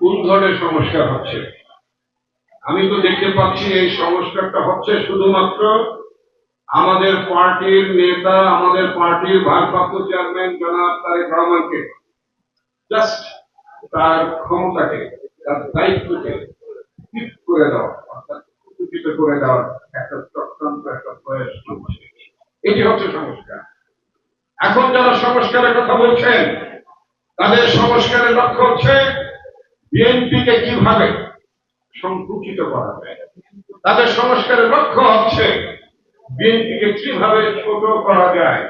কোন ধরনের সংস্কার হচ্ছে? আমি তো দেখতে পাচ্ছি এই সংস্কারটা হচ্ছে শুধুমাত্র আমাদের পার্টির নেতা, আমাদের পার্টির ভারপ্রাপ্ত চেয়ারম্যান জনাব তারেক রহমানকে জাস্ট তার ক্ষমতাকে, তার দায়িত্বকে ঠিক করে দেওয়া, অর্থাৎ উচিত করে দেওয়ার একটা চক্রান্ত, একটা প্রয়াস চলছে। এটি হচ্ছে সংস্কার। এখন যারা সংস্কারের কথা বলছেন, তাদের সংস্কারের লক্ষ্য হচ্ছে বিএনপিকে কিভাবে সংকুচিত করা যায়। তাদের সংস্কারের লক্ষ্য হচ্ছে বিএনপিকে কিভাবে ছোট করা যায়।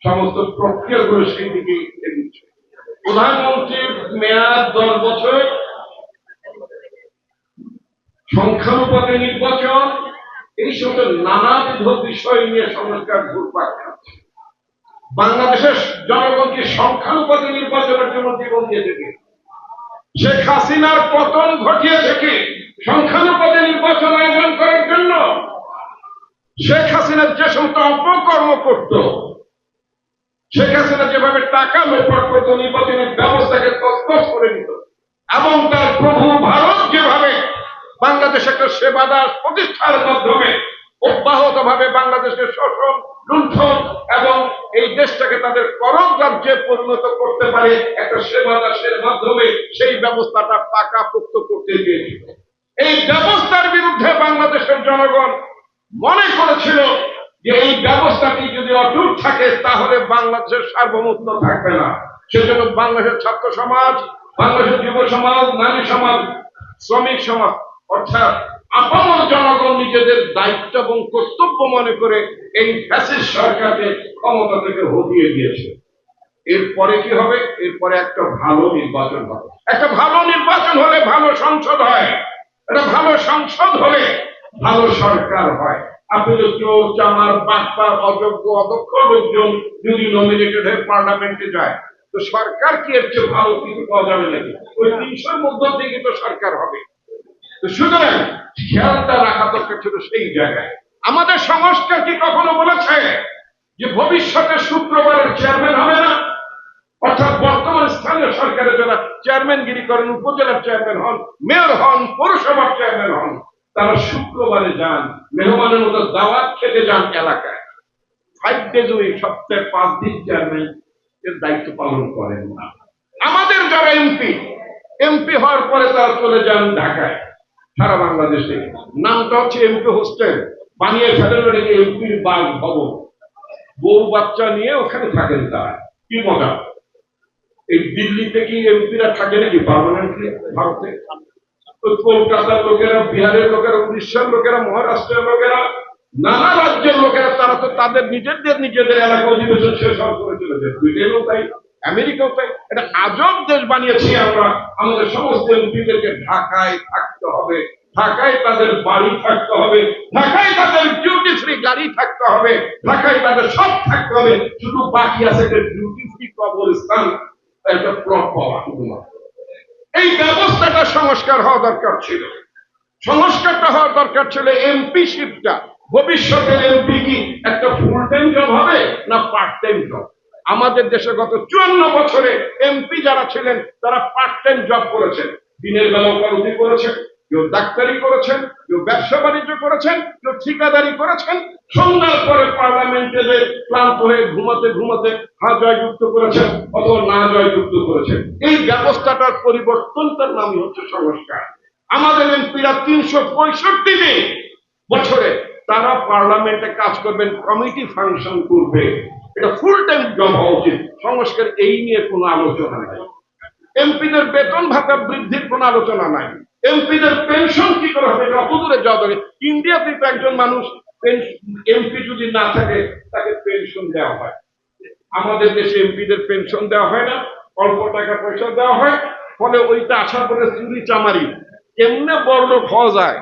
সমস্ত প্রক্রিয়াগুলো সেই দিকে এগিয়েছে। প্রধানমন্ত্রীর মেয়াদ 10 বছর, সংখ্যানুপাতে নির্বাচন, এই সকল নানাবিধ বিষয় নিয়ে সংস্কার ঘুরপাক খাচ্ছে। বাংলাদেশের জনগণকে সংখ্যানুপাতে নির্বাচনের জন্য জীবন দিয়েছে কি? শেখ হাসিনার পতন ঘটিয়েছে কি সংখ্যানুপাতে নির্বাচন আয়োজন করার জন্য? শেখ হাসিনার যে সমস্ত অপকর্ম করত, শেখ হাসিনা যেভাবে টাকা লোপাট করত, নির্বাচনের ব্যবস্থাকে তছনছ করে দিত, এবং তার প্রভু ভারত যেভাবে বাংলাদেশ একটা সেবা দাস প্রতিষ্ঠার মাধ্যমে অব্যাহত ভাবে বাংলাদেশকে শোষণ, লুণ্ঠন এবং এই দেশটাকে তাদের করজ রাজ্যে পরিণত করতে পারে একটা সেবা দাসের মাধ্যমে, সেই ব্যবস্থাটা পাকাপোক্ত করতে গিয়েছিল। এই ব্যবস্থার বিরুদ্ধে বাংলাদেশের জনগণ মনে করেছিল যে এই ব্যবস্থাটি যদি অটুট থাকে তাহলে বাংলাদেশের সার্বভৌমত্ব থাকবে না। সেজন্য বাংলাদেশের ছাত্র সমাজ, বাংলাদেশের যুব সমাজ, নারী সমাজ, শ্রমিক সমাজ অর্থাৎ আপামর জনগণ নিজেদের দায়িত্ব এবং কর্তব্য মনে করে এই ফ্যাসিস্ট সরকারকে ক্ষমতা থেকে হটিয়ে দিয়েছে। এরপরে কি হবে? এরপরে একটা ভালো নির্বাচন হবে। একটা ভালো নির্বাচন হলে ভালো সংসদ হয়, একটা ভালো সংসদ হলে ভালো সরকার হয়। আপনি যদি চোর, চামার, বাটপার, অযোগ্য, অদক্ষ লোকজন যদি নমিনেটেড হয়ে পার্লামেন্টে যায়, তো সরকার কি এর চেয়ে ভালো কিছু পাওয়া যাবে নাকি? ওই 300-র মধ্য থেকে তো সরকার হবে। সুতরাং খেয়ালটা রাখা দরকার ছিল সেই জায়গায়। আমাদের সংস্কার কি কখনো বলেছে যে ভবিষ্যতে শুক্রবারের চেয়ারম্যান হবে না? অর্থাৎ বর্তমান স্থানীয় সরকারের যারা চেয়ারম্যানগিরি করেন, উপজেলার চেয়ারম্যান হন, মেয়র হন, পৌরসভার চেয়ারম্যান হন, তারা শুক্রবারে যান, মেহমানের মতো দাওয়াত খেতে যান এলাকায়। 5 days উইক, সপ্তাহে 5 দিন চেয়ারম্যান এর দায়িত্ব পালন করেন না। আমাদের যারা এমপি হওয়ার পরে তারা চলে যান ঢাকায়, সারা বাংলাদেশে। নামটা হচ্ছে এমপি হোস্টেল, বানিয়ে ফেলেন ওটাকে এমপির বাগ ভবন। বউ বাচ্চা নিয়ে ওখানে থাকেন তারা। কি মজা! এই দিল্লিতে কি এমপিরা থাকে নাকি পার্মানেন্টলি ভারতে? কলকাতার লোকেরা, বিহারের লোকেরা, উড়িষ্যার লোকেরা, মহারাষ্ট্রের লোকেরা, নানা রাজ্যের লোকেরা, তারা তো তাদের নিজেদের এলাকা অধিবেশন শেষ হওয়ার করে চলে যায়। ব্রিটেনও তাই, আমেরিকাও তাই। এটা আজব দেশ বানিয়েছি আমরা। আমাদের সমস্ত এমপিদেরকে ঢাকায় থাকতে হবে, ঢাকায় তাদের বাড়ি থাকতে হবে, ঢাকায় তাদের ডিউটি ফ্রি গাড়ি থাকতে হবে, ঢাকায় তাদের সব থাকতে হবে। শুধু বাকি আছে একটা ডিউটি ফ্রি কবরস্থান, একটা প্লট পাওয়া শুধুমাত্র। এই ব্যবস্থাটা সংস্কার হওয়া দরকার ছিল। সংস্কারটা হওয়ার দরকার ছিল এমপিশিপটা। ভবিষ্যতের এমপি কি একটা ফুল টাইম জব হবে না পার্ট টাইম জব? আমাদের দেশে গত 54 বছরে এমপি যারা ছিলেন তারা পার্ট টাইম জব করেছেন। দিনের বেলা ওকালতি করেছেন, কেউ ডাক্তারি করেছেন, কেউ ব্যবসা বাণিজ্য করেছেন, কেউ ঠিকাদারি করেছেন। সন্ধ্যার পরে পার্লামেন্টে ক্লান্ত হয়ে ঘুমাতে ঘুমাতে হা জয়যুক্ত করেছেন অথবা না জয়যুক্ত করেছেন। এই ব্যবস্থাটার পরিবর্তনটার নামই হচ্ছে সংস্কার। আমাদের এমপিরা 365 দিন বছরে তারা পার্লামেন্টে কাজ করবেন, কমিটি ফাংশন করবে। এটা ফুল টাইম জব হওয়া উচিত। সংস্কার এই নিয়ে কোনো আলোচনা নাই। এমপিদের বেতন ভাতা বৃদ্ধির কোনো আলোচনা নাই। এমপিদের পেনশন কি করে হবে কত দূরে যাওয়া দরকার। ইন্ডিয়াতে তো একজন মানুষ এমপি যদি না থাকে তাকে পেনশন দেওয়া হয়। আমাদের দেশে এমপিদের পেনশন দেওয়া হয় না, অল্প টাকা পয়সা দেওয়া হয়। ফলে ওইটা আসার পরে চুরি চামারি কেমনে বড়লোক হওয়া যায়